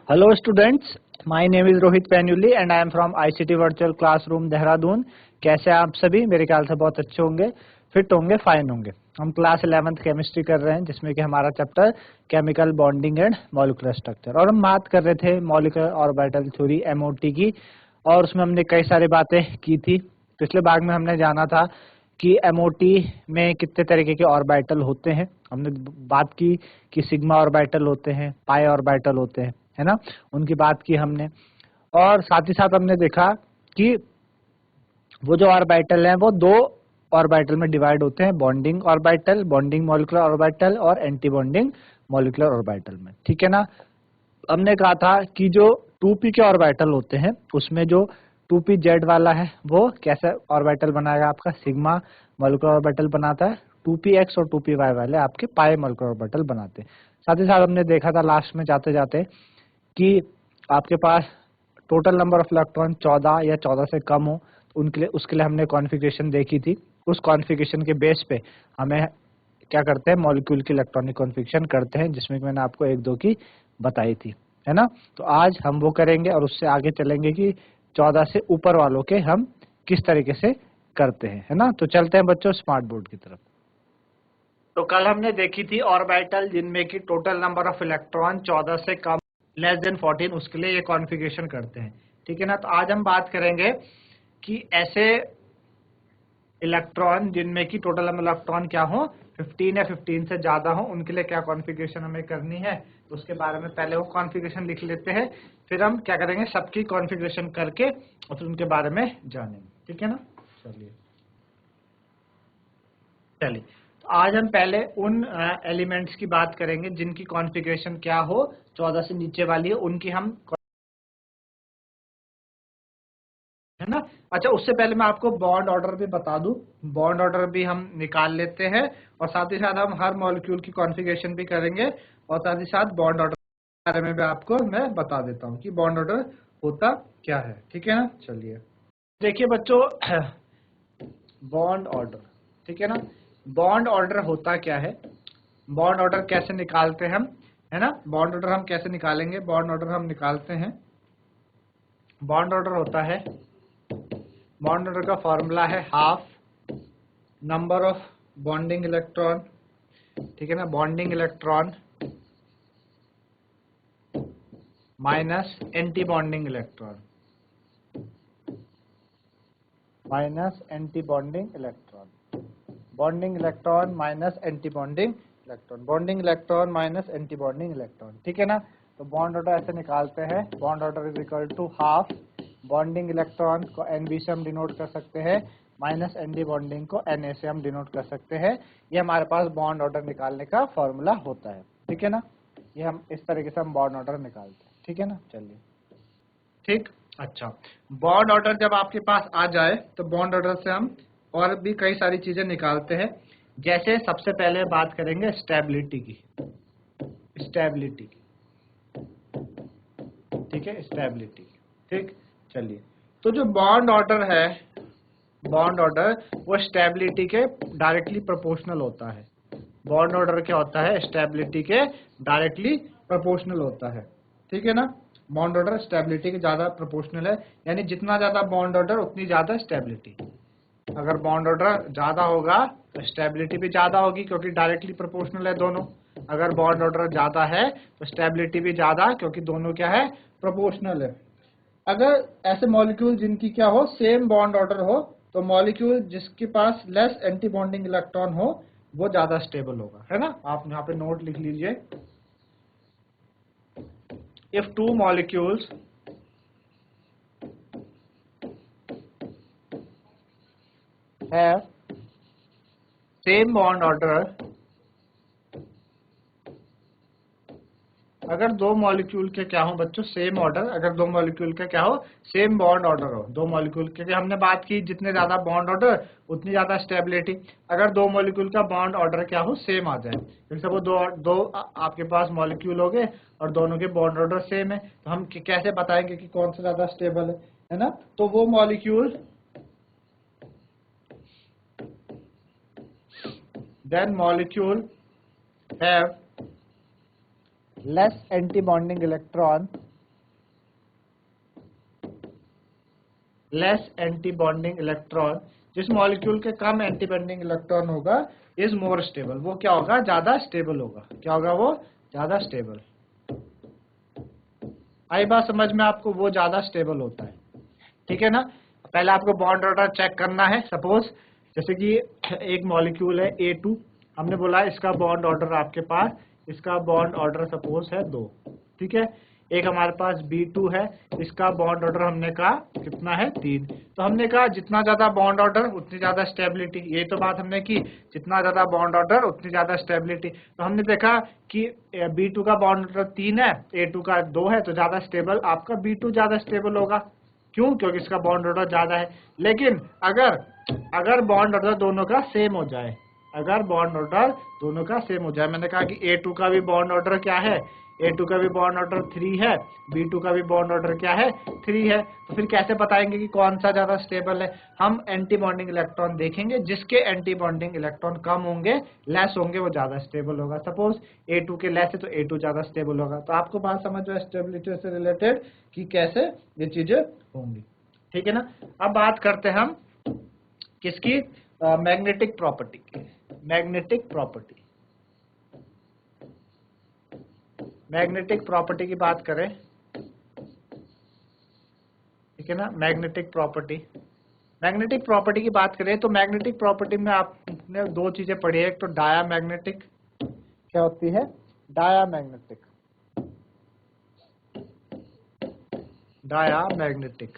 Hello students, my name is Rohit Penuli and I am from ICT Virtual Classroom Dehradun. कैसे हैं आप सभी? मेरे ख्याल से बहुत अच्छे होंगे, फिट होंगे, फाइन होंगे। हम क्लास 11th केमिस्ट्री कर रहे हैं जिसमें कि हमारा chapter chemical bonding and molecular structure, और हम बात कर रहे थे मॉलिक्यूलर ऑर्बिटल थ्योरी MOT की, और उसमें हमने कई सारी बातें की थी। पिछले भाग में हमने जाना था कि MOT में कितने तरीके के ऑर्बिटल होते हैं। हमने बात की कि सिग्मा ऑर्बिटल होते हैं, पाई ऑर्बिटल होते हैं, है ना, उनकी बात की हमने। और साथ ही साथ हमने देखा कि वो जो ऑर्बिटल हैं वो दो ऑर्बिटल में डिवाइड होते हैं, bonding orbital, bonding molecular orbital, और एंटी बॉन्डिंग मॉलिक्यूलर ऑर्बिटल में, ठीक है ना। हमने कहा था कि जो 2p के ऑर्बिटल होते हैं उसमें जो 2pz वाला है वो कैसे ऑर्बिटल बनाएगा, आपका सिग्मा मॉलिक्यूलर ऑर्बिटल बनाता है। 2px और 2py वाले आपके पाई मॉलिक्यूलर ऑर्बिटल बनाते हैं। साथ ही साथ हमने देखा था लास्ट में जाते जाते कि आपके पास टोटल नंबर ऑफ इलेक्ट्रॉन 14 या 14 से कम हो, उनके लिए उसके लिए हमने कॉन्फ़िगरेशन देखी थी। उस कॉन्फ़िगरेशन के बेस पे हमें क्या करते हैं, मॉलिक्यूल की इलेक्ट्रॉनिक कॉन्फ़िगरेशन करते हैं, जिसमें कि मैंने आपको 1-2 की बताई थी, है ना। तो आज हम वो करेंगे और उससे आगे चलेंगे कि 14 से ऊपर वालों के हम किस तरीके से करते हैं, है ना। तो चलते हैं बच्चों स्मार्ट बोर्ड की तरफ। तो कल हमने देखी थी ऑर्बिटल जिनमें की टोटल नंबर ऑफ इलेक्ट्रॉन 14 से कम, लेस देन 14, उसके लिए ये कॉन्फ़िगरेशन करते हैं, ठीक है ना। तो आज हम बात करेंगे कि ऐसे इलेक्ट्रॉन जिनमें की टोटल नंबर इलेक्ट्रॉन क्या हो, 15 या 15 से ज्यादा हो, उनके लिए क्या कॉन्फ़िगरेशन हमें करनी है। तो उसके बारे में पहले वो कॉन्फ़िगरेशन लिख लेते हैं, फिर हम क्या करेंगे, सबकी कॉन्फ़िगरेशन करके और फिर उनके बारे में जानेंगे, ठीक है ना। चलिए चलिए तो आज हम पहले उन एलिमेंट्स की बात करेंगे जिनकी कॉन्फ़िगरेशन क्या हो, 14 से नीचे वाली है, उनकी हम, है ना। अच्छा, उससे पहले मैं आपको बॉन्ड ऑर्डर भी बता दूं। बॉन्ड ऑर्डर भी हम निकाल लेते हैं और साथ ही साथ हम हर मॉलिक्यूल की कॉन्फ़िगरेशन भी करेंगे, और साथ ही साथ बॉन्ड ऑर्डर के बारे में भी आपको मैं बता देता हूं कि बॉन्ड ऑर्डर होता क्या है, ठीक है ना। चलिए देखिए बच्चों, बॉन्ड ऑर्डर, ठीक है ना। बॉन्ड ऑर्डर होता क्या है, बॉन्ड ऑर्डर कैसे निकालते हैं हम, है ना। बॉन्ड ऑर्डर हम कैसे निकालेंगे, बॉन्ड ऑर्डर हम निकालते हैं, बॉन्ड ऑर्डर होता है, बॉन्ड ऑर्डर का फॉर्मूला है half number of bonding electron, ठीक है ना, bonding electron minus anti bonding electron, minus anti bonding electron, bonding electron minus anti bonding electron, bonding electron minus anti bonding electron, ठीक है ना। तो बॉन्ड ऑर्डर ऐसे निकालते हैं, bond order is equal to half bonding electron को NB से हम डिनोट कर सकते हैं, माइनस एंटी बॉन्डिंग को Na से हम डिनोट कर सकते हैं। ये हमारे पास बॉन्ड ऑर्डर निकालने का फॉर्मूला होता है, ठीक है ना। ये हम इस तरीके से हम बॉन्ड ऑर्डर निकालते हैं, ठीक है ना। चलिए ठीक, अच्छा, बॉन्ड ऑर्डर जब आपके पास आ जाए तो बॉन्ड ऑर्डर से हम और भी कई सारी चीजें निकालते हैं। जैसे सबसे पहले बात करेंगे स्टेबिलिटी की, स्टेबिलिटी की, ठीक है, स्टेबिलिटी, ठीक। चलिए, तो जो बॉन्ड ऑर्डर है, बॉन्ड ऑर्डर वो स्टेबिलिटी के डायरेक्टली प्रोपोर्शनल होता है। बॉन्ड ऑर्डर क्या होता है, स्टेबिलिटी के डायरेक्टली प्रोपोर्शनल होता है, ठीक है ना। बॉन्ड ऑर्डर स्टेबिलिटी के ज्यादा प्रोपोर्शनल है, यानी जितना ज्यादा बॉन्ड ऑर्डर उतनी ज्यादा स्टेबिलिटी। अगर बॉन्ड ऑर्डर ज्यादा होगा तो स्टेबिलिटी भी ज्यादा होगी, क्योंकि डायरेक्टली प्रोपोर्शनल है दोनों। अगर बॉन्ड ऑर्डर ज्यादा है तो स्टेबिलिटी भी ज्यादा, क्योंकि दोनों क्या है, प्रोपोर्शनल है। अगर ऐसे मॉलिक्यूल जिनकी क्या हो, सेम बॉन्ड ऑर्डर हो, तो मॉलिक्यूल जिसके पास लेस एंटी बॉन्डिंग इलेक्ट्रॉन हो वो ज्यादा स्टेबल होगा, है ना। आप यहाँ पे नोट लिख लीजिए, if two molecules have same bond order, अगर दो मॉलिक्यूल के क्या हो बच्चों, सेम ऑर्डर, अगर दो मॉलिक्यूल के क्या हो, सेम बॉन्ड ऑर्डर हो, दो मॉलिक्यूल के, हमने बात की जितने ज्यादा बॉन्ड ऑर्डर उतनी ज्यादा स्टेबिलिटी। अगर दो मॉलिक्यूल का बॉन्ड ऑर्डर क्या हो, सेम आ जाए, जैसे वो आपके पास मॉलिक्यूल हो गए और दोनों के बॉन्ड ऑर्डर सेम है, तो हम कैसे बताएंगे कि कौन सा ज्यादा स्टेबल है ना। तो वो molecule, then molecule have less anti-bonding electron less anti bonding electron, जिस मॉलिक्यूल के कम एंटी बॉन्डिंग इलेक्ट्रॉन होगा इज मोर स्टेबल, वो क्या होगा, ज्यादा स्टेबल होगा। क्या होगा वो, ज्यादा स्टेबल। आई बात समझ में आपको, वो ज्यादा स्टेबल होता है, ठीक है ना। पहले आपको बॉन्ड ऑर्डर चेक करना है। सपोज जैसे कि एक मॉलिक्यूल है A2, हमने बोला इसका बॉन्ड ऑर्डर आपके पास, इसका बॉन्ड ऑर्डर सपोज है 2, ठीक है। एक हमारे पास B2 है, इसका बॉन्ड ऑर्डर हमने कहा कितना है, 3। तो हमने कहा जितना ज्यादा बॉन्ड ऑर्डर उतनी ज्यादा स्टेबिलिटी, ये तो बात हमने की, जितना ज्यादा बॉन्ड ऑर्डर उतनी ज्यादा स्टेबिलिटी। तो हमने देखा कि B2 का बॉन्ड ऑर्डर 3 है, A2 का 2 है, तो ज्यादा स्टेबल आपका B2 ज्यादा स्टेबल होगा। क्यों, क्योंकि इसका बॉन्ड ऑर्डर ज्यादा है। लेकिन अगर बॉन्ड ऑर्डर दोनों का सेम हो जाए, अगर बॉन्ड ऑर्डर दोनों का सेम हो जाए, मैंने कहा कि A2 का भी बॉन्ड ऑर्डर क्या है, A2 का भी बॉन्ड ऑर्डर 3 है, B2 का भी बॉन्ड ऑर्डर क्या है, 3 है। तो फिर कैसे बताएंगे कि कौन सा ज्यादा स्टेबल है, हम एंटी बॉन्डिंग इलेक्ट्रॉन देखेंगे, जिसके एंटी बॉन्डिंग इलेक्ट्रॉन कम होंगे, लेस होंगे, वो ज्यादा स्टेबल होगा। सपोज A2 के लेस है तो A2 ज्यादा स्टेबल होगा। तो आपको बात समझ में स्टेबिलिटी से रिलेटेड कि कैसे ये चीजें होंगी, ठीक है ना। अब बात करते हैं हम किसकी, मैग्नेटिक प्रॉपर्टी की। मैग्नेटिक प्रॉपर्टी, मैग्नेटिक प्रॉपर्टी की बात करें, ठीक है ना। मैग्नेटिक प्रॉपर्टी, मैग्नेटिक प्रॉपर्टी की बात करें तो मैग्नेटिक प्रॉपर्टी में आपने 2 चीजें पढ़ी है। एक तो डायामैग्नेटिक, क्या होती है, डायामैग्नेटिक, डायामैग्नेटिक,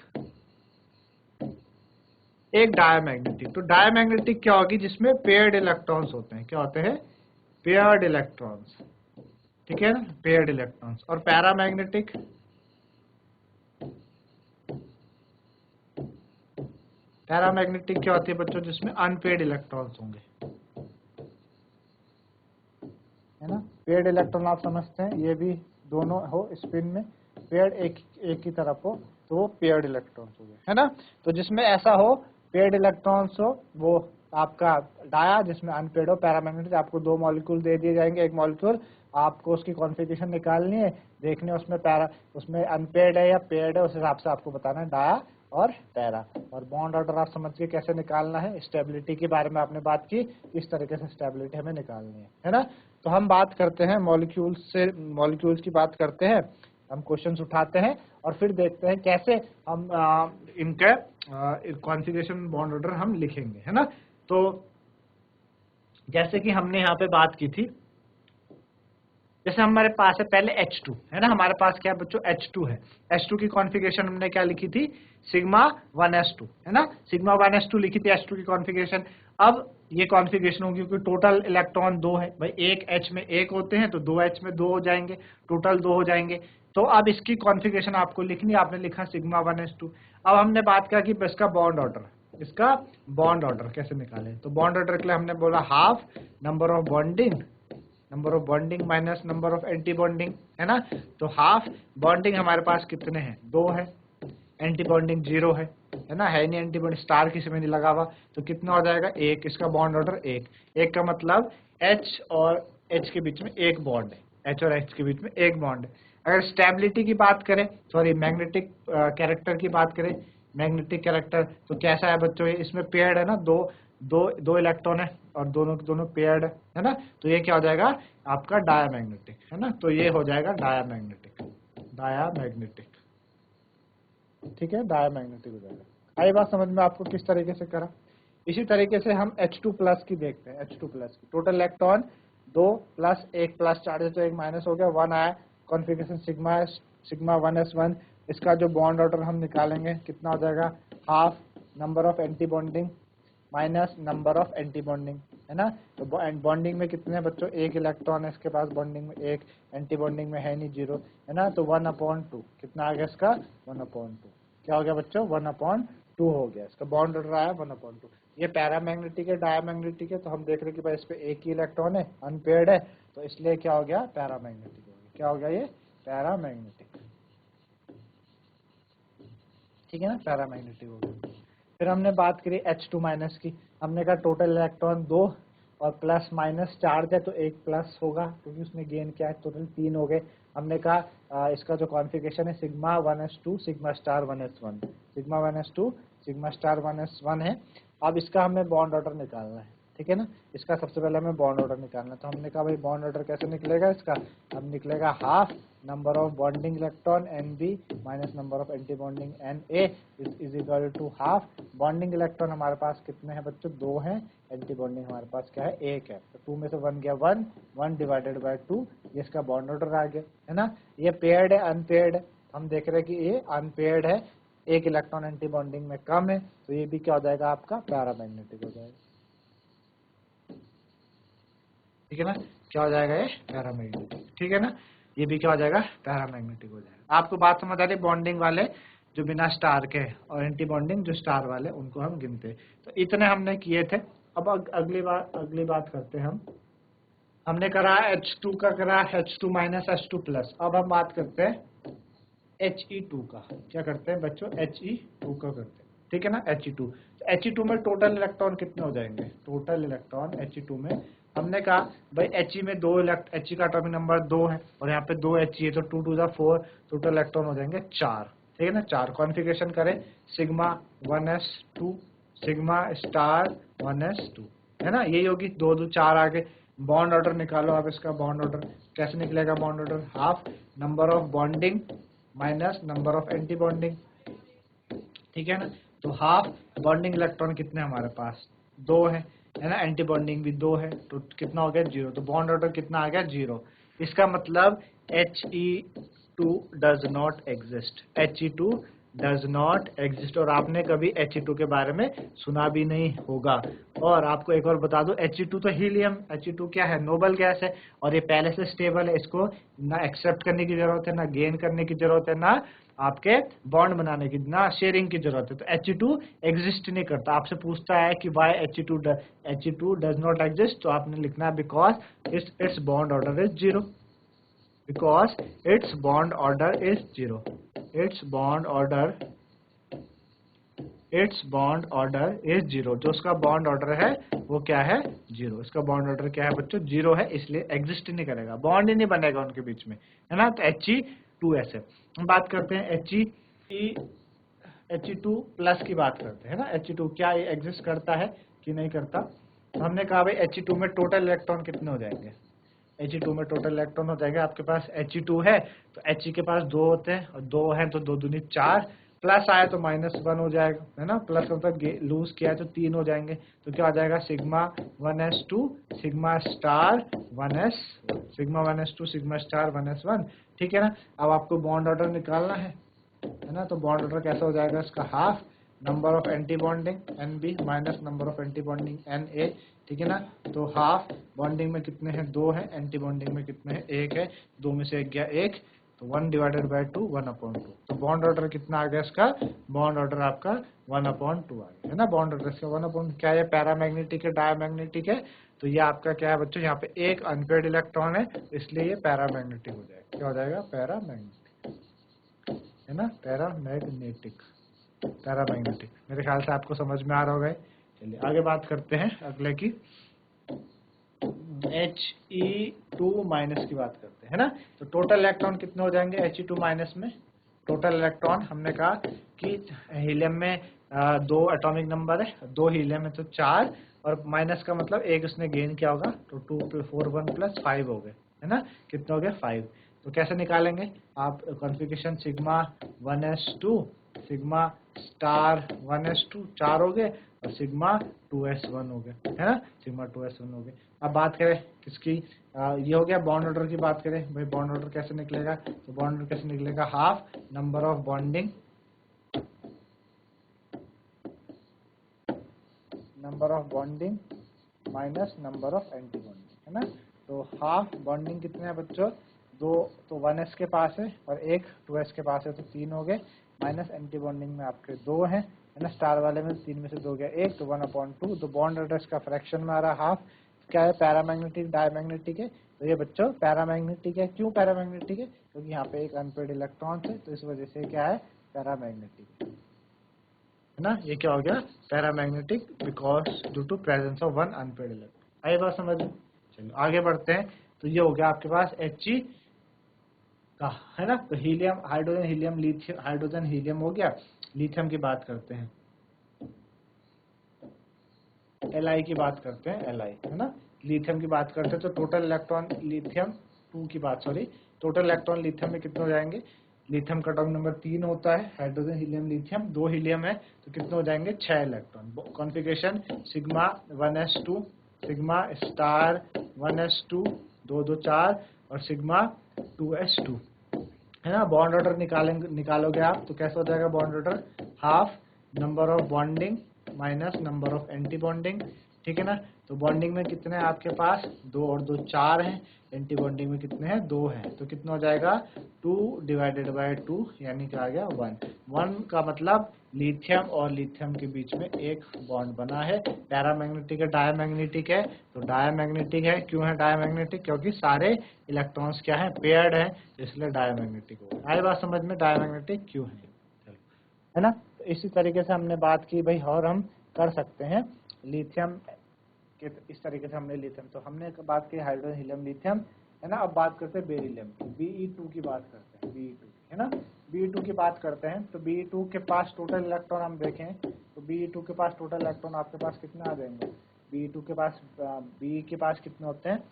एक डायामैग्नेटिक। तो डायामैग्नेटिक क्या होगी, जिसमें पेयर्ड इलेक्ट्रॉन्स होते हैं। क्या होते हैं, पेयर्ड इलेक्ट्रॉन्स, ठीक है ना, पेयर्ड इलेक्ट्रॉन्स। और पैरामैग्नेटिक, पैरामैग्नेटिक क्या होती है बच्चों, जिसमें अनपेयर्ड इलेक्ट्रॉन्स होंगे, है ना। पेयर्ड इलेक्ट्रॉन आप समझते हैं, ये भी दोनों हो स्पिन में, पेयर्ड एक ही तरफ हो तो वो पेयर्ड इलेक्ट्रॉन्स हो गए, है ना। तो जिसमें ऐसा हो पेयर्ड इलेक्ट्रॉन्स हो वो आपका डाया, जिसमें अनपेयर्ड हो पैरामैग्नेटिक। आपको 2 मॉलिक्यूल दे दिए जाएंगे, एक मॉलिक्यूल आपको उसकी कॉन्फ़िगरेशन निकालनी है, देखने उसमें अनपेयर्ड है या पेयर्ड है, उस हिसाब से आपको बताना है डाया और पैरा। और बॉन्ड ऑर्डर आप समझ के कैसे निकालना है, स्टेबिलिटी के बारे में आपने बात की, इस तरीके से स्टेबिलिटी हमें निकालनी है ना। तो हम बात करते हैं मॉलिक्यूल्स की बात करते हैं, हम क्वेश्चंस उठाते हैं और फिर देखते हैं कैसे हम इनके कॉन्फ़िगरेशन बॉन्ड ऑर्डर हम लिखेंगे, है ना। तो जैसे कि हमने यहाँ पे बात की थी, जैसे हमारे पास है पहले H2, है ना। हमारे पास क्या है बच्चों, H2 है। H2 की कॉन्फ़िगरेशन हमने क्या लिखी थी, सिग्मा 1s2, है ना। सिग्मा 1s2 लिखी थी H2 की कॉन्फ़िगरेशन। अब ये कॉन्फ़िगरेशन होगी क्योंकि टोटल इलेक्ट्रॉन 2 है भाई, एक H में 1 होते हैं तो 2 H में 2 हो जाएंगे, टोटल 2 हो जाएंगे। तो अब इसकी कॉन्फ़िगरेशन आपको लिखनी, आपने लिखा सिग्मा 1s2। अब हमने बात किया कि इसका बॉन्ड ऑर्डर, इसका बॉन्ड ऑर्डर कैसे निकालें। तो बॉन्ड ऑर्डर के लिए हमने बोला half number of bonding minus number of anti bonding, है ना। तो हाफ बॉन्डिंग हमारे पास कितने हैं, 2 है, एंटी बॉन्डिंग 0 है ना, है नहीं एंटी बॉन्डिंग, स्टार किसी में नहीं लगा हुआ, तो कितना हो जाएगा 1। इसका बॉन्ड ऑर्डर 1 का मतलब H और H के बीच में एक बॉन्ड है, H और H के बीच में एक बॉन्ड है। अगर स्टेबिलिटी की बात करें, सॉरी मैग्नेटिक कैरेक्टर की बात करें, मैग्नेटिक कैरेक्टर तो कैसा है बच्चों, ये इसमें पेयर्ड है ना, दो इलेक्ट्रॉन है और दोनों पेयर्ड है ना। तो ये क्या हो जाएगा आपका डायामैग्नेटिक, है ना। तो ये हो जाएगा डायामैग्नेटिक, ठीक है, डायामैग्नेटिक हो जाएगा। आई बात समझ में आपको किस तरीके से करा। इसी तरीके से हम H2 प्लस की देखते हैं, H2 प्लस की total electron 2 plus 1 plus charge है तो 1 माइनस हो गया, 1 आया, कॉन्फ़िगरेशन सिग्मा 1s1। इसका जो बॉन्ड ऑर्डर हम निकालेंगे कितना हो जाएगा, half number of anti bonding minus number of anti bonding, है ना। तो बॉन्डिंग में कितने हैं बच्चों, 1 इलेक्ट्रॉन है इसके पास बॉन्डिंग में, 1 एंटी बॉन्डिंग में है नहीं, 0, है ना। तो 1/2 कितना आ गया इसका, 1/2 क्या हो गया बच्चों, 1/2 हो गया, इसका बॉन्ड ऑर्डर आया 1/2। ये पैरामैग्नेटिक है, डायामैग्नेटिक है, तो हम देख रहे हैं कि भाई इस पे एक ही इलेक्ट्रॉन है, अनपेयर्ड है, तो इसलिए क्या हो गया, पैरामैग्नेटिक हो गया। क्या हो गया ये, पैरामैग्नेटिक, ठीक है ना, पैरामैग्नेटिक हो गया। फिर हमने बात करी H2 माइनस की, हमने कहा टोटल इलेक्ट्रॉन 2 और प्लस माइनस चार्ज है तो एक प्लस होगा क्योंकि उसने गेन किया है, टोटल 3 हो गए। हमने कहा इसका जो कॉन्फ़िगरेशन है sigma 1s2 sigma star 1s1, sigma 1s2 sigma star 1s1 है। अब इसका हमें बॉन्ड ऑर्डर निकालना है, ठीक है ना। इसका सबसे पहले हमें बॉन्ड ऑर्डर निकालना है, तो हमने कहा भाई बॉन्ड ऑर्डर कैसे निकलेगा इसका, अब निकलेगा half number of bonding electron Nb minus number of anti bonding Na is equal to half. Bonding electron हमारे पास कितने हैं बच्चों, 2 हैं, एंटी बॉन्डिंग हमारे पास क्या है, 1 है, तो 2 में से 1 गया 1, 1 डिवाइडेड बाय 2, ये इसका बॉन्ड ऑर्डर आ गया, है ना। ये पेयर्ड है अनपेयर्ड है, हम देख रहे हैं कि ये अनपेयर्ड है, एक इलेक्ट्रॉन एंटी बॉन्डिंग में कम है, तो ये भी क्या हो जाएगा आपका पैरामैग्नेटिक हो जाएगा, ठीक है ना। क्या हो जाएगा ये पैरामैग्नेटिक, ठीक है ना। ये भी क्या हो जाएगा पैरामैग्नेटिक हो जाएगा। आपको बात समझ आ रही, बॉन्डिंग वाले जो बिना स्टार के और एंटी बॉन्डिंग जो स्टार वाले उनको हम गिनते, तो इतने हमने किए थे। अब अगली बात करते हैं हम। हमने करा H2 का, करा H2 माइनस H2 प्लस। अब हम बात करते हैं He2 का। क्या करते हैं बच्चों, He2 का करते हैं, ठीक है ना। He2, He2 में टोटल इलेक्ट्रॉन कितने हो जाएंगे, टोटल इलेक्ट्रॉन He2 में हमने कहा भाई He में He का एटॉमिक नंबर 2 है और यहाँ पे 2 He है, तो 2 टू द 4, टोटल इलेक्ट्रॉन हो जाएंगे 4, ठीक है ना। 4 कॉन्फ़िगरेशन करें, sigma 1s2 sigma star 1s2, है ना, यही होगी, 2 2 4 आगे। बॉन्ड ऑर्डर निकालो आप इसका, बॉन्ड ऑर्डर कैसे निकलेगा, bond order half number of bonding minus number of anti bonding, ठीक है ना। तो हाफ बॉन्डिंग इलेक्ट्रॉन कितने हमारे पास, 2 है ना, एंटी बॉन्डिंग भी 2 है, तो कितना हो गया 0, तो बॉन्ड ऑर्डर कितना आ गया 0। इसका मतलब He2 does not exist, He2 does not exist, और आपने कभी He2 के बारे में सुना भी नहीं होगा। और आपको एक और बता दूं, He2 तो हीलियम, He2 क्या है, नोबल गैस है, और ये पहले से स्टेबल है, इसको ना एक्सेप्ट करने की जरूरत है, ना गेन करने की जरूरत है, ना आपके बॉन्ड बनाने की, ना शेयरिंग की जरूरत है। तो He2 एग्जिस्ट नहीं करता। आपसे पूछता है कि Y He2 does not exist, तो आपने लिखना है because it's bond order is 0, because its bond order is 0, its bond order is 0, जो उसका बॉन्ड ऑर्डर है वो क्या है 0, इसका बॉन्ड ऑर्डर क्या है बच्चों 0 है, इसलिए एग्जिस्ट नहीं करेगा, बॉन्ड ही नहीं बनेगा उनके बीच में, है ना। तो He2S है। हम बात करते हैं He2 प्लस की बात करते हैं ना। He2 क्या ये एग्जिस्ट करता है कि नहीं करता, तो हमने कहा भाई He2 में टोटल इलेक्ट्रॉन कितने हो जाएंगे, He2 में टोटल इलेक्ट्रॉन हो जाएगा, आपके पास He2 है तो He के पास 2 होते हैं, और 2 हैं तो 2 दूनी 4, प्लस आया तो -1 हो जाएगा, है ना, प्लस मतलब लूज किया है तो 3 हो जाएंगे, तो क्या आ जाएगा sigma 1s2 sigma star 1s, sigma 1s2 sigma star 1s1, ठीक है ना। अब आपको बॉन्ड ऑर्डर निकालना है ना, तो बॉन्ड ऑर्डर कैसा हो जाएगा इसका, half number of anti bonding Nb minus number of anti bonding Na, ठीक है ना। तो हाफ बॉन्डिंग में कितने हैं, 2 है, एंटी बॉन्डिंग में कितने हैं, 1 है, 2 में से 1 गया 1, तो 1 डिवाइडेड बाय 2 1/2, तो बॉन्ड ऑर्डर कितना आ गया इसका, बॉन्ड ऑर्डर आपका 1/2 आ गया, है ना। बॉन्ड ऑर्डर इसका 1/2 क्या है, पैरामैग्नेटिक है डायमैग्नेटिक है, तो ये आपका क्या है बच्चों, यहाँ पे एक अनपेयर्ड इलेक्ट्रॉन है, इसलिए ये पैरामैग्नेटिक हो जाएगा, क्या हो जाएगा पैरामैग्नेटिक, है ना, पैरामैग्नेटिक, पैरामैग्नेटिक। मेरे ख्याल से आपको समझ में आ रहा होगा। चलिए आगे बात करते हैं अगले की, He2 माइनस की बात करते हैं ना। तो टोटल इलेक्ट्रॉन कितने हो जाएंगे He2 माइनस में, टोटल इलेक्ट्रॉन हमने कहा कि हीलियम में 2 एटॉमिक नंबर है, 2 हीलियम है तो 4, और माइनस का मतलब एक उसने गेन किया होगा, तो 2 + 4 1 + 5 हो गए, है ना, कितना हो गया 5। तो कैसे निकालेंगे आप, configuration sigma 1s2 sigma star 1s2 4 हो गए, और सिग्मा 2s1 हो गए, है ना, सिग्मा 2s1 हो गए। अब बात करें किसकी, ये हो गया बॉन्ड ऑर्डर की बात करें, भाई बॉन्ड ऑर्डर कैसे निकलेगा, तो बॉन्ड ऑर्डर कैसे निकलेगा, half number of bonding minus number of anti bonding, है ना। तो हाफ बॉन्डिंग कितने हैं बच्चों, 2, तो 1s के पास है और 1 2s के पास है, तो 3 हो गए, माइनस एंटी बॉन्डिंग में आपके 2 हैं, है ना, स्टार वाले में 3 में से 2 गया 1, तो 1/2, तो बॉन्ड ऑर्डर का फ्रैक्शन में आ रहा हाफ, क्या है पैरामैग्नेटिक डायमैग्नेटिक है, तो ये बच्चों पैरामैग्नेटिक है। क्यों पैरामैग्नेटिक है, क्योंकि यहाँ पे एक अनपेयर्ड इलेक्ट्रॉन है, तो इस वजह से क्या है पैरामैग्नेटिक, है ना। ये क्या हो गया paramagnetic, because due to presence of 1 unpaired electron, आई बात समझ में? चलो आगे बढ़ते हैं। तो ये हो गया आपके पास He का, है ना। तो helium, hydrogen helium lithium, hydrogen helium हो गया। लिथियम की बात करते हैं, Li की बात करते हैं, Li, है ना। लिथियम की बात करते हैं तो टोटल इलेक्ट्रॉन लिथियम 2 की बात, सॉरी, टोटल इलेक्ट्रॉन लिथियम में कितने हो जाएंगे? लिथियम का टर्म नंबर 3 होता है, हाइड्रोजन हीलियम लिथियम 2 हीलियम है, तो कितने हो जाएंगे? 6 electron. Configuration sigma 1s2, sigma star 1s2, 2 2 4 और सिग्मा 2s2, है ना। बॉन्ड ऑर्डर निकालोगे आप तो कैसा हो जाएगा bond order? Half number of bonding minus number of anti bonding, ठीक है ना। तो बॉन्डिंग में कितने हैं आपके पास? 2 और 2 4 हैं। एंटी बॉन्डिंग में कितने हैं? 2 हैं। तो कितना हो जाएगा? 2 डिवाइडेड बाय 2 यानी कि आ गया 1। 1 का मतलब लिथियम और लिथियम के बीच में एक बॉन्ड बना है। पैरामैग्नेटिक है, डायमैग्नेटिक है? तो डायमैग्नेटिक है। क्यों है डायमैग्नेटिक? क्योंकि सारे इलेक्ट्रॉन्स क्या है? पेयर्ड है, इसलिए डायमैग्नेटिक होगा। आई बात समझ में? डायमैग्नेटिक क्यों है, चलो, है ना। तो इसी तरीके से हमने बात की भाई, और हम कर सकते हैं लिथियम के, इस तरीके से हमने लिथियम, तो हमने बात की हाइड्रोजन हीलियम लिथियम, है ना। अब बात करते हैं बेरिलियम की, Be2 की बात करते हैं, Be2, है ना। Be2 की बात करते हैं तो Be2 के पास टोटल इलेक्ट्रॉन हम देखें तो Be2 के पास टोटल इलेक्ट्रॉन आपके पास कितने आ जाएंगे? Be2 के पास, B के पास कितने होते हैं?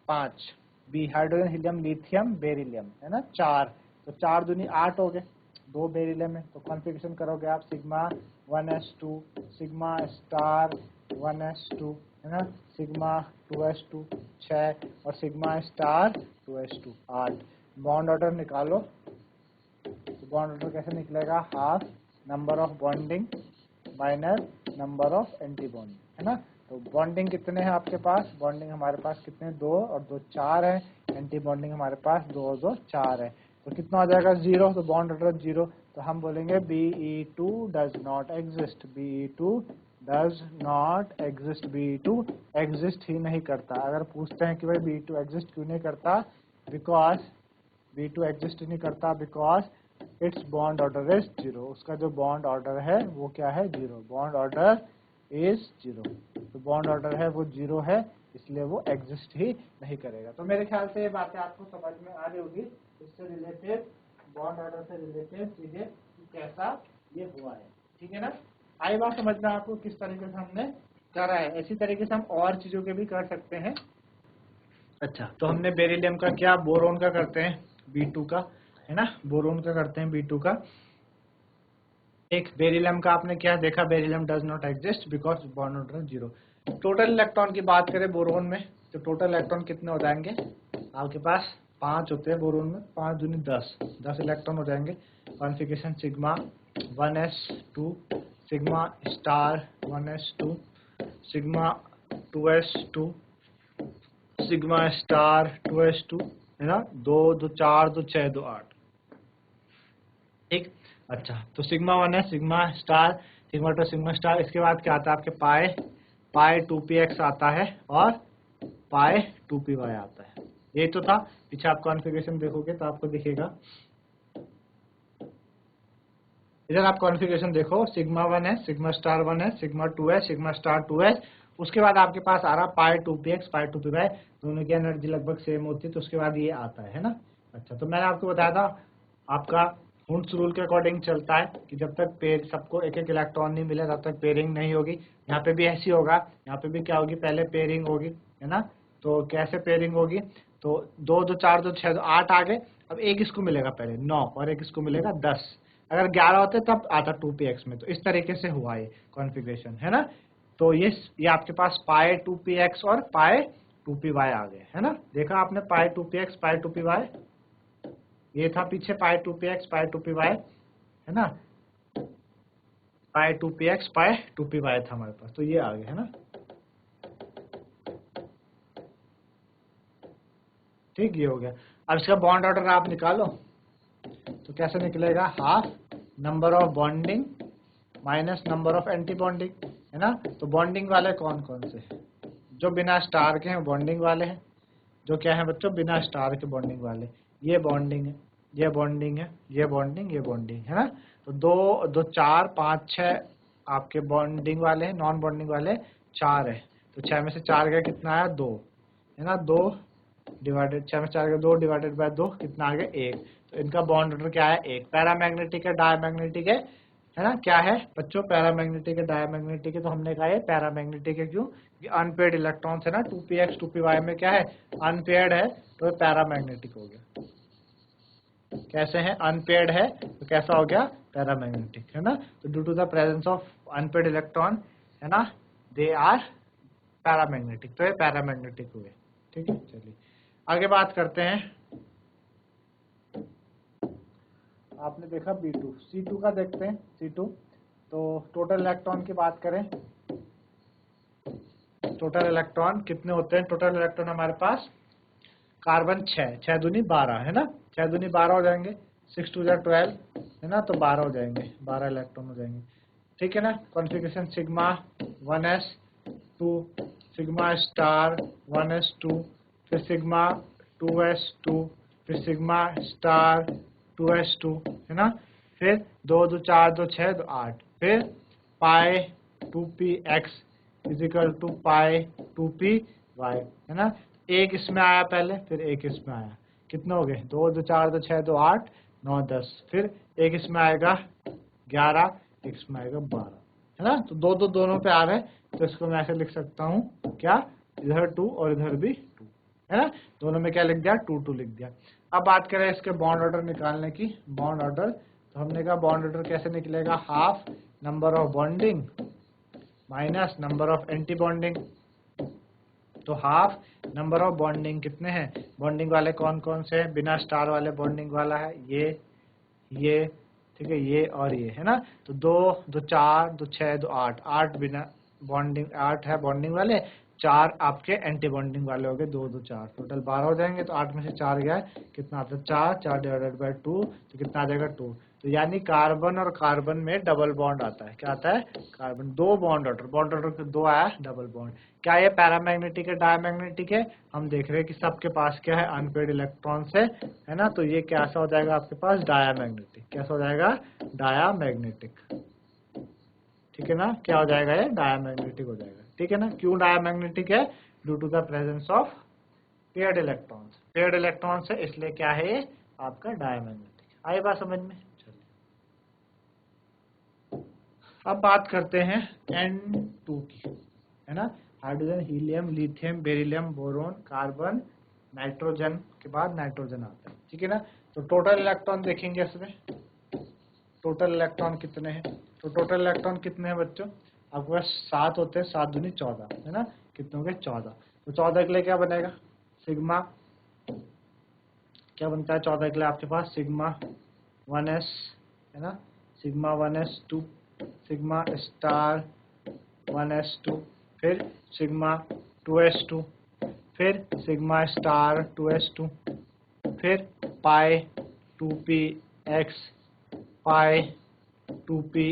5। B hydrogen helium lithium beryllium, है ना, 4। तो 4 दूनी 8 हो गए, 2 बेरिलियम है। तो कॉन्फ़िगरेशन करोगे आप sigma 1s2, sigma star 1s2, है ना, सिग्मा 2s2 6 और sigma star 2s2 8। Bond order निकालो तो बॉन्ड ऑर्डर कैसे निकलेगा? Half number of bonding minus number of anti bonding, है ना। तो बॉन्डिंग कितने हैं आपके पास? बॉन्डिंग हमारे पास कितने? 2 और 2 4 है। एंटी बॉन्डिंग हमारे पास 2 और 2 4 है। तो कितना आ जाएगा? 0। तो बॉन्ड ऑर्डर 0। तो हम बोलेंगे Be2 does not exist, Be2 does not exist, Be2 exist ही नहीं करता। अगर पूछते हैं कि भाई Be2 एग्जिस्ट क्यों नहीं करता, बिकॉज B2 एग्जिस्ट नहीं करता because it's bond order is 0। उसका जो बॉन्ड ऑर्डर है वो क्या है? 0। Bond order is 0। तो बॉन्ड ऑर्डर है वो 0 है, इसलिए वो एग्जिस्ट ही नहीं करेगा। तो मेरे ख्याल से ये बातें आपको समझ में आ रही होगी, इससे रिलेटेड, बॉन्ड ऑर्डर से रिलेटेड चीजें कैसा ये हुआ है, ठीक है ना। आई बात समझ में आपको किस तरीके से हमने करा है। इसी तरीके से हम और चीजों के भी कर सकते हैं। अच्छा, तो हमने बेरिलियम का क्या, बोरोन का करते हैं, B2 का, है ना, बोरोन का करते हैं B2 का। एक बेरिलियम का आपने क्या देखा? Beryllium does not exist because bond order 0। Total electron की बात करें बोरोन में तो टोटल इलेक्ट्रॉन कितने हो जाएंगे आपके पास? 5 होते हैं बोरोन में, 5 दूनी 10 इलेक्ट्रॉन हो जाएंगे। Configuration sigma 1s2, sigma star 1s2, sigma 2s2, sigma star 2s2, है ना, 2 2 4 2 6 2 8, ठीक। अच्छा, तो सिग्मा 1 है, sigma star, sigma 2, sigma star. इसके बाद क्या आता है आपके? पाई 2px आता है और पाई 2py आता है। ये तो था। पीछे आप कॉन्फ़िगरेशन देखोगे तो आपको दिखेगा, इधर आप कॉन्फ़िगरेशन देखो, सिग्मा 1 है, सिग्मा स्टार 1 है, सिग्मा 2 है, सिग्मा स्टार 2 है। उसके बाद आपके पास आ रहा पाई 2px, पाई 2py, दोनों की एनर्जी लगभग सेम होती है। तो उसके बाद ये आता है ना। अच्छा, तो मैंने आपको बताया था आपका हुंड्स रूल के अकॉर्डिंग चलता है कि जब तक पेयर सबको एक एक इलेक्ट्रॉन नहीं मिले तब तक पेयरिंग नहीं होगी। यहाँ पे भी ऐसी होगा, यहाँ पे भी क्या होगी? पहले पेयरिंग होगी, है ना। तो कैसे पेयरिंग होगी? तो 2 2 4 2 6 8 आ गए। अब एक इसको मिलेगा पहले 9 और एक इसको मिलेगा 10। अगर 11 होते तब आता 2px में। तो इस तरीके से हुआ ये कॉन्फ़िगरेशन, है ना। तो ये आपके पास पाई 2px और पाई 2py आ गए, है ना। देखा आपने पाई 2px, पाई 2py, ये था पीछे पाई 2px, पाई 2py, है ना, पाई 2px, पाई 2py था हमारे पास। तो ये आ गए, है ना, ठीक, ये हो गया। अब इसका बॉन्ड ऑर्डर आप निकालो तो कैसे निकलेगा? Half number of bonding minus number of anti bonding, है ना। तो बॉन्डिंग वाले कौन कौन से? जो बिना स्टार के हैं बॉन्डिंग वाले हैं। जो क्या है बच्चों? बिना स्टार के बॉन्डिंग वाले। ये बॉन्डिंग है, ये बॉन्डिंग है, ये बॉन्डिंग, ये बॉन्डिंग, है ना। तो 2 2 4 5 6 आपके बॉन्डिंग वाले हैं, नॉन बॉन्डिंग वाले 4 है। तो 6 में से 4 गया, कितना आया 2, है ना, 2 डिवाइडेड 6 में 4 गया 2 डिवाइडेड बाय 2 कितना आ गया 1। तो इनका बॉन्ड ऑर्डर क्या है 1। पैरामैग्नेटिक है डायमैग्नेटिक है ना, क्या है बच्चों, पैरामैग्नेटिक है डायमैग्नेटिक है। तो हमने कहा है पैरामैग्नेटिक है, क्यों, कि अनपेयर्ड इलेक्ट्रॉन्स है ना, 2px 2py में क्या है अनपेयर्ड है, तो ये पैरामैग्नेटिक हो गया। कैसे है, अनपेयर्ड है तो कैसा हो गया पैरामैग्नेटिक, है ना। तो due to the presence of unpaired electron, है ना, दे आर पैरामैग्नेटिक, तो ये पैरामैग्नेटिक हुए। ठीक है, चलिए आगे बात करते हैं। आपने देखा B2, C2 का देखते हैं। C2 तो टोटल इलेक्ट्रॉन की बात करें, टोटल इलेक्ट्रॉन कितने होते हैं, टोटल इलेक्ट्रॉन हमारे पास कार्बन 6 दूनी 12, है ना, 6 दूनी 12 हो जाएंगे, 6 2 12, है ना, तो 12 हो जाएंगे, 12 इलेक्ट्रॉन हो जाएंगे। ठीक है ना। Configuration sigma 1s2, sigma star 1s2, फिर सिग्मा 2s2, फिर सिग्मा स्टार 2s2, है ना, फिर 2 2 4 2 6 2 8, फिर pi 2px is equal to pi 2py, है ना। एक इसमें आया पहले, फिर एक इसमें आया, कितने हो गए 2 2 4 2 6 2 8 9 10, फिर एक इसमें आएगा 11, एक इसमें आएगा 12, है ना। तो दो दोनों पे आ रहे हैं, तो इसको मैं ऐसे लिख सकता हूँ क्या, इधर 2 और इधर भी 2, है ना, दोनों में क्या लिख दिया 2 2 लिख दिया। अब बात करें इसके बॉन्ड ऑर्डर निकालने की, बॉन्ड ऑर्डर, तो हमने कहा बॉन्ड ऑर्डर कैसे निकलेगा, half number of bonding minus number of anti bonding. तो हाफ नंबर ऑफ बॉन्डिंग कितने हैं, बॉन्डिंग वाले कौन कौन से हैं, बिना स्टार वाले बॉन्डिंग वाला है ये ठीक है, ये और ये, है ना। तो 2 2 4 2 6 2 8, 8 बिना बॉन्डिंग, 8 है बॉन्डिंग वाले, 4 आपके एंटी बॉन्डिंग वाले हो गए, 2 2 4, टोटल 12 हो जाएंगे। तो 8 में से 4 गया, कितना आता है 4, 4 डिवाइडेड बाय 2, तो कितना आ जाएगा 2। तो यानी कार्बन और कार्बन में डबल बॉन्ड आता है, क्या आता है कार्बन, 2 बॉन्ड ऑर्डर 2 आया डबल बॉन्ड। क्या ये पैरामैग्नेटिक है डायमैग्नेटिक है, हम देख रहे हैं कि सबके पास क्या है अनपेयर्ड इलेक्ट्रॉन्स है ना। तो ये कैसा हो जाएगा आपके पास डायामैग्नेटिक, कैसा हो जाएगा डायामैग्नेटिक, ठीक है ना, क्या हो जाएगा ये डायामैग्नेटिक हो जाएगा। ठीक है ना, क्यों डायामैग्नेटिक है, due to the presence of paired electrons, paired electrons है इसलिए क्या है ये आपका डायामैग्नेटिक। आई बात समझ में, अब बात करते हैं N2 की, है ना, hydrogen helium lithium beryllium boron carbon nitrogen के बाद नाइट्रोजन आता है। ठीक है ना। तो टोटल इलेक्ट्रॉन देखेंगे इसमें, टोटल इलेक्ट्रॉन कितने हैं, तो टोटल इलेक्ट्रॉन कितने हैं बच्चों, आपके पास 7 होते हैं, 7 दूनी 14, है ना, कितने हो गए 14। तो 14 के लिए क्या बनेगा, सिग्मा क्या बनता है 14 के लिए आपके पास, सिग्मा 1s, है ना, sigma 1s2, sigma star 1s2, फिर सिग्मा 2s2, फिर सिग्मा स्टार 2s2, फिर पाई 2px पाई 2py,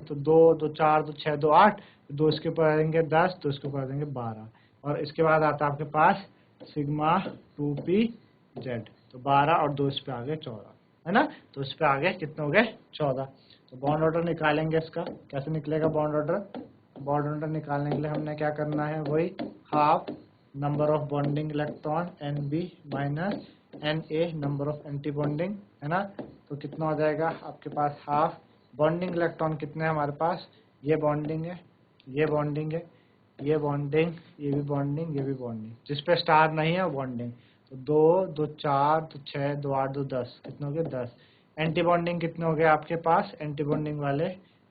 तो 2 2 4 2 6 2 8, 2 इसके ऊपर आ जाएंगे 10, तो इसके ऊपर आ जाएंगे 12, और इसके बाद आता है आपके पास सिग्मा 2pz, तो 12 और 2 इस पे आ गए 14, है ना। तो इस पे आ गए कितने हो गए 14। तो बॉन्ड ऑर्डर निकालेंगे इसका, कैसे निकलेगा बॉन्ड ऑर्डर, बॉन्ड ऑर्डर निकालने के लिए हमने क्या करना है, वही half number of bonding electron Nb minus Na number of anti bonding, है ना। तो कितना हो जाएगा आपके पास, हाफ बॉन्डिंग इलेक्ट्रॉन कितने हैं हमारे पास, ये बॉन्डिंग है, ये बॉन्डिंग है, ये बॉन्डिंग, ये भी बॉन्डिंग, ये भी बॉन्डिंग, जिस पे स्टार नहीं है वो बॉन्डिंग। तो 2 2 4 2 6 2 8 2 10, कितने हो गए 10। एंटी बॉन्डिंग कितने हो गए आपके पास, एंटी बॉन्डिंग वाले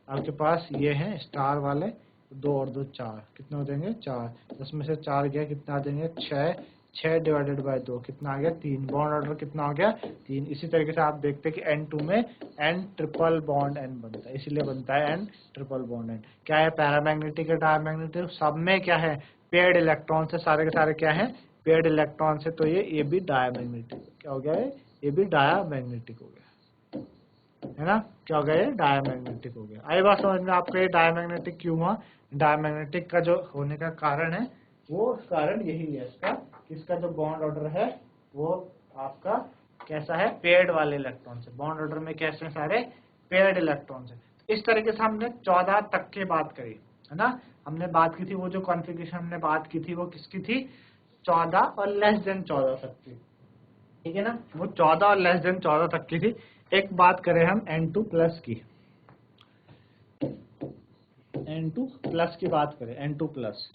आपके पास ये हैं स्टार वाले, 2 और 2 4, कितने हो जाएंगे 4, 10 में से 4 गया, कितना आ जाएंगे 6, 6 डिवाइडेड बाय 2 कितना आ गया 3, बॉन्ड ऑर्डर कितना हो गया 3। इसी तरीके से आप देखते हैं कि N2 में N ट्रिपल बॉन्ड N बनता है, इसीलिए बनता है N ट्रिपल बॉन्ड N। क्या है पैरामैग्नेटिक है डायमैग्नेटिक, सब में क्या है पेयर्ड इलेक्ट्रॉन से, सारे के सारे क्या है पेयर्ड इलेक्ट्रॉन से, तो ये भी डायमैग्नेटिक, क्या हो गया ये भी डायमैग्नेटिक हो गया, है ना, क्या हो गया ये डायमैग्नेटिक हो गया। आई बात समझ में आपका, ये डायमैग्नेटिक क्यों हुआ, डायमैग्नेटिक का जो होने का कारण है वो कारण यही है इसका, इसका जो बॉन्ड ऑर्डर है वो आपका कैसा है पेयर्ड वाले इलेक्ट्रॉन से, बॉन्ड ऑर्डर में कैसे हैं सारे पेयर्ड इलेक्ट्रॉन से। इस तरीके से हमने 14 तक की बात करी, है ना। हमने बात की थी, वो जो कॉन्फ़िगरेशन हमने बात की थी वो किसकी थी, 14 और लेस देन 14 तक की, ठीक है ना, वो 14 और लेस देन 14 तक की थी। एक बात करें हम N2 प्लस की, N2 प्लस की बात करें, N2 प्लस,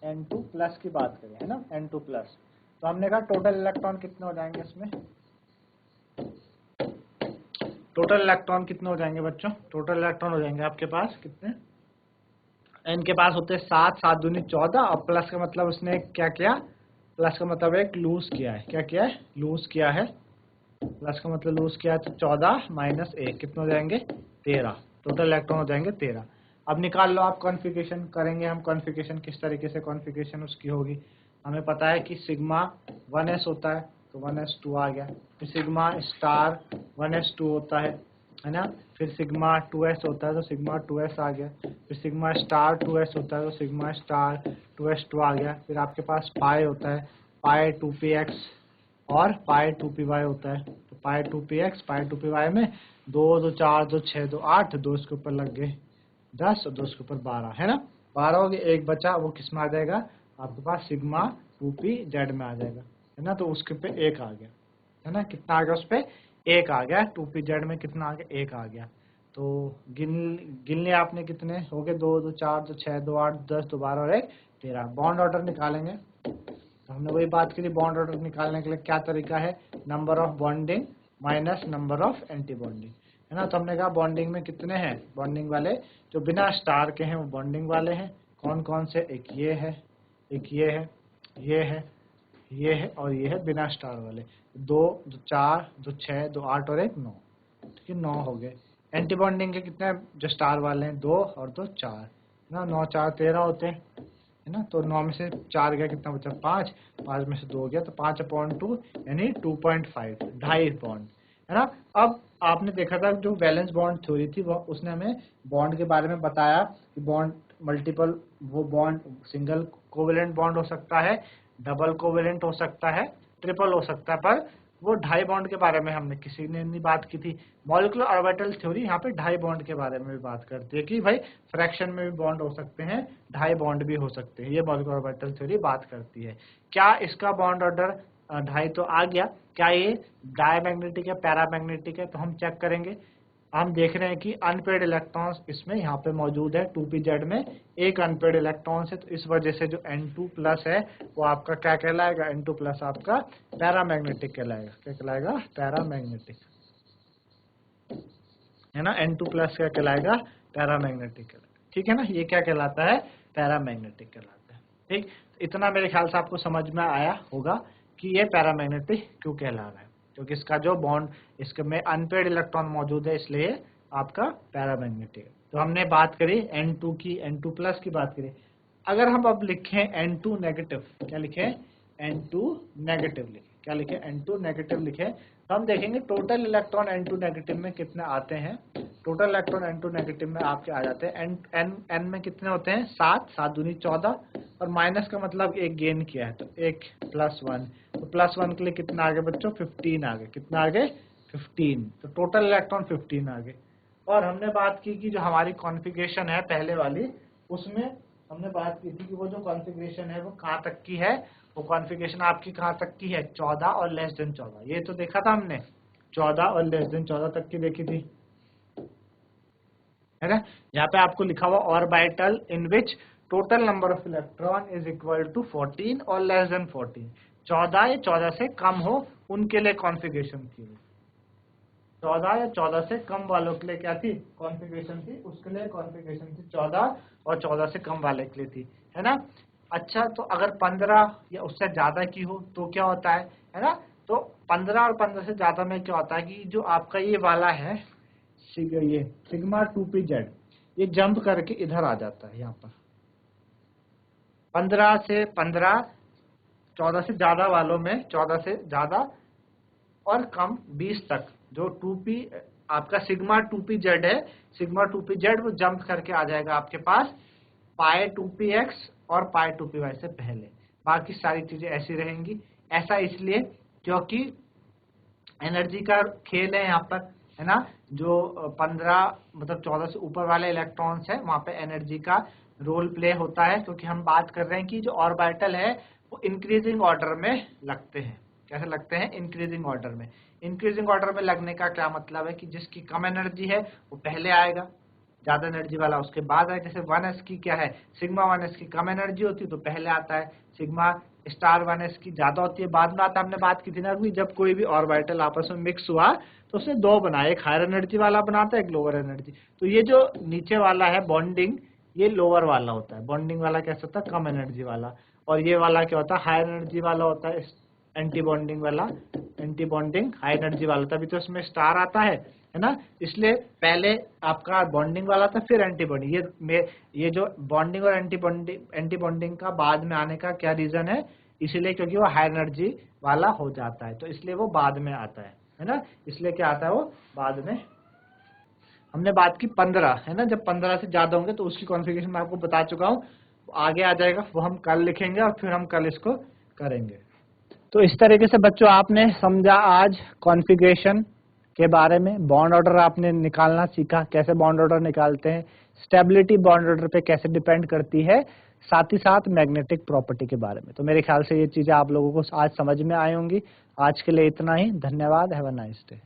N2 प्लस की बात करें, है ना, N2 प्लस, तो हमने कहा टोटल इलेक्ट्रॉन कितने हो जाएंगे इसमें, टोटल इलेक्ट्रॉन कितने हो जाएंगे बच्चों, टोटल इलेक्ट्रॉन हो जाएंगे आपके पास कितने, एन के पास होते हैं 7, 7 दूनी 14, और प्लस का मतलब उसने क्या किया, प्लस का मतलब एक लूज किया है, क्या किया है, लूज किया है, प्लस का मतलब लूज किया है, तो 14 माइनस 1 कितने हो जाएंगे, 13, टोटल इलेक्ट्रॉन हो जाएंगे 13। अब निकाल लो आप कॉन्फ़िगरेशन, करेंगे हम कॉन्फ़िगरेशन किस तरीके से कॉन्फ़िगरेशन उसकी होगी, हमें पता है कि सिग्मा 1s होता है, तो 1s2 आ गया, फिर सिग्मा स्टार 1s2 होता है ना, फिर सिग्मा 2s होता है तो सिग्मा 2s आ गया, फिर सिग्मा स्टार 2s होता है तो सिग्मा स्टार 2s2 आ गया, फिर आपके पास पाई होता है, पाई 2px और पाई 2py होता है, तो पाई 2px पाई 2py में 2 2 4 2 6 2 8, 2 इसके ऊपर लग गए 10 और 2 इसके ऊपर 12, है ना, 12 हो गए, एक बचा, वो किस में आ जाएगा आपके पास, सिग्मा 2pz में आ जाएगा, है ना, तो उसके पे 1 आ गया, है ना, कितना आ गया उस पे, 1 आ गया, 2pz में कितना आ गया, 1 आ गया, तो गिन लिया आपने, कितने हो गए, 2 2 4 2 6 2 8 10 2 12 और 1 13। बॉन्ड ऑर्डर निकालेंगे, तो हमने वही बात की थी, बॉन्ड ऑर्डर निकालने के लिए क्या तरीका है, number of bonding minus number of anti bonding, है ना, तो हमने कहा बॉन्डिंग में कितने हैं, बॉन्डिंग वाले जो बिना स्टार के हैं वो बॉन्डिंग वाले हैं, कौन कौन से, एक ये है, एक ये है, ये है, ये है और ये है बिना स्टार वाले, 2 2 4 2 6 2 8 और 1 9, ठीक है, 9 हो गए। एंटी बॉन्डिंग के कितने जो स्टार वाले हैं, 2 और 2 4, ना 9 4 13 होते हैं, है ना, तो 9 में से 4 गया, कितना बचा 5, 5 में से 2 गया, तो 5/2 यानी 2.5, ढाई बॉन्ड, है ना। अब आपने देखा था जो वैलेंस बॉन्ड थ्योरी थी, वो उसने हमें बॉन्ड के बारे में बताया कि बॉन्ड मल्टीपल, वो बॉन्ड सिंगल कोवेलेंट बॉन्ड हो सकता है, डबल कोवेलेंट हो सकता है, ट्रिपल हो सकता है, पर वो ढाई बॉन्ड के बारे में हमने किसी ने नहीं बात की थी। मॉलिक्यूलर ऑर्बिटल थ्योरी यहाँ पे ढाई बॉन्ड के बारे में भी बात करती है कि भाई फ्रैक्शन में भी बॉन्ड हो सकते हैं, ढाई बॉन्ड भी हो सकते हैं, ये मॉलिक्यूलर ऑर्बिटल थ्योरी बात करती है। क्या इसका बॉन्ड ऑर्डर ढाई तो आ गया, क्या ये डायमैग्नेटिक है, पैरामैग्नेटिक है, तो हम चेक करेंगे। हम देख रहे हैं कि अनपेड इलेक्ट्रॉन्स इसमें यहाँ पे मौजूद है, 2pz में एक अनपेड इलेक्ट्रॉन्स है, तो इस वजह से जो N2 प्लस है वो आपका क्या कहलाएगा, N2 प्लस आपका पैरामैग्नेटिक कहलाएगा, क्या कहलाएगा, पैरामैग्नेटिक, है ना, N2 प्लस क्या कहलाएगा, पैरामैग्नेटिक कहलाएगा, ठीक है ना, ये क्या कहलाता है, पैरामैग्नेटिक कहलाता है, ठीक। इतना मेरे ख्याल से आपको समझ में आया होगा कि ये पैरामैग्नेटिक क्यों कहला रहा है, क्योंकि इसका जो बॉन्ड, इसके में अनपेड इलेक्ट्रॉन मौजूद है, इसलिए आपका पैरामैग्नेटिक है। तो हमने बात करी N2 की, N2 प्लस की बात करी। अगर हम अब लिखें N2 नेगेटिव, क्या लिखें, N2 नेगेटिव लिखें, क्या लिखें, N2 नेगेटिव लिखें, तो हम देखेंगे टोटल इलेक्ट्रॉन N2 नेगेटिव में कितने आते हैं। टोटल इलेक्ट्रॉन N2 नेगेटिव में आपके आ जाते हैं, N में कितने होते हैं, 7, 7 दूनी 14, और माइनस का मतलब एक गेन किया है, तो एक +1, तो +1 के लिए कितना आ गया बच्चों, 15 आ गए, कितना आ गए, 15, तो टोटल इलेक्ट्रॉन 15 आ गए। और हमने बात की कि जो हमारी कॉन्फ़िगरेशन है पहले वाली, उसमें हमने बात की थी कि वो जो कॉन्फ़िगरेशन है वो कहाँ तक की है, वो कॉन्फ़िगरेशन आपकी कहाँ तक की है, 14 और लेस देन 14, ये तो देखा था हमने, 14 और लेस देन 14 तक की देखी थी, है ना। यहाँ पे आपको लिखा हुआ orbital in which total number of electron is equal to 14 और लेस देन 14, 14 या 14 से कम हो उनके लिए कॉन्फ़िगरेशन थी, 14 या 14 से कम वालों के लिए क्या थी, कॉन्फ़िगरेशन थी, उसके लिए कॉन्फ़िगरेशन थी 14 और 14 से कम वाले के लिए थी, है ना। अच्छा, तो अगर 15 या उससे ज्यादा की हो तो क्या होता है ना, तो 15 और 15 से ज्यादा में क्या होता है कि जो आपका ये वाला है, ये सिग्मा 2pz, ये जंप करके इधर आ जाता है, यहाँ पर 15 से 15, 14 से ज्यादा वालों में, 14 से ज्यादा और कम 20 तक, जो 2p आपका सिग्मा 2pz है, सिग्मा 2pz वो जंप करके आ जाएगा आपके पास पाई 2px और पाई 2py से पहले, बाकी सारी चीजें ऐसी रहेंगी। ऐसा इसलिए क्योंकि एनर्जी का खेल है यहाँ पर, है ना, जो 15 मतलब 14 से ऊपर वाले इलेक्ट्रॉन्स है वहां पे एनर्जी का रोल प्ले होता है, क्योंकि हम बात कर रहे हैं कि जो ऑर्बिटल है वो इंक्रीजिंग ऑर्डर में लगते हैं। कैसे लगते हैं? इंक्रीजिंग ऑर्डर में। इंक्रीजिंग ऑर्डर में लगने का क्या मतलब है कि जिसकी कम एनर्जी है वो पहले आएगा, ज्यादा एनर्जी वाला उसके बाद आएगा। जैसे 1s की क्या है, सिग्मा 1s की कम एनर्जी होती है तो पहले आता है, सिग्मा स्टार 1s की ज्यादा होती है बाद में आता है। हमने बात की थी ना कि जब कोई भी ऑर्बिटल आपस में मिक्स हुआ तो उसने दो बनाए, एक हायर एनर्जी वाला बनाता है, एक लोअर एनर्जी। तो ये जो नीचे वाला है बॉन्डिंग, ये लोअर वाला होता है। बॉन्डिंग वाला कैसा होता है? कम एनर्जी वाला। और ये वाला क्या होता है? हायर एनर्जी वाला होता है, एंटी बॉन्डिंग वाला, एंटी बॉन्डिंग हाई एनर्जी वाला। तभी तो इसमें स्टार आता है ना। इसलिए पहले आपका बॉन्डिंग वाला था, फिर एंटी बॉन्डिंग। ये जो बॉन्डिंग और एंटी बॉन्डिंग का बाद में आने का क्या रीजन है? इसीलिए क्योंकि वो हाई एनर्जी वाला हो जाता है, तो इसलिए वो बाद में आता है ना। इसलिए क्या आता है? वो बाद में। हमने बात की 15 है ना, जब 15 से ज्यादा होंगे तो उसकी कॉन्फ़िगरेशन मैं आपको बता चुका हूँ, आगे आ जाएगा, वो हम कल लिखेंगे और फिर हम कल इसको करेंगे। तो इस तरीके से बच्चों आपने समझा आज कॉन्फ़िगरेशन के बारे में। बॉन्ड ऑर्डर आपने निकालना सीखा, कैसे बॉन्ड ऑर्डर निकालते हैं, स्टेबिलिटी बॉन्ड ऑर्डर पे कैसे डिपेंड करती है, साथ ही साथ मैग्नेटिक प्रॉपर्टी के बारे में। तो मेरे ख्याल से ये चीजें आप लोगों को आज समझ में आई होंगी। आज के लिए इतना ही, धन्यवाद, हैव अ नाइस डे।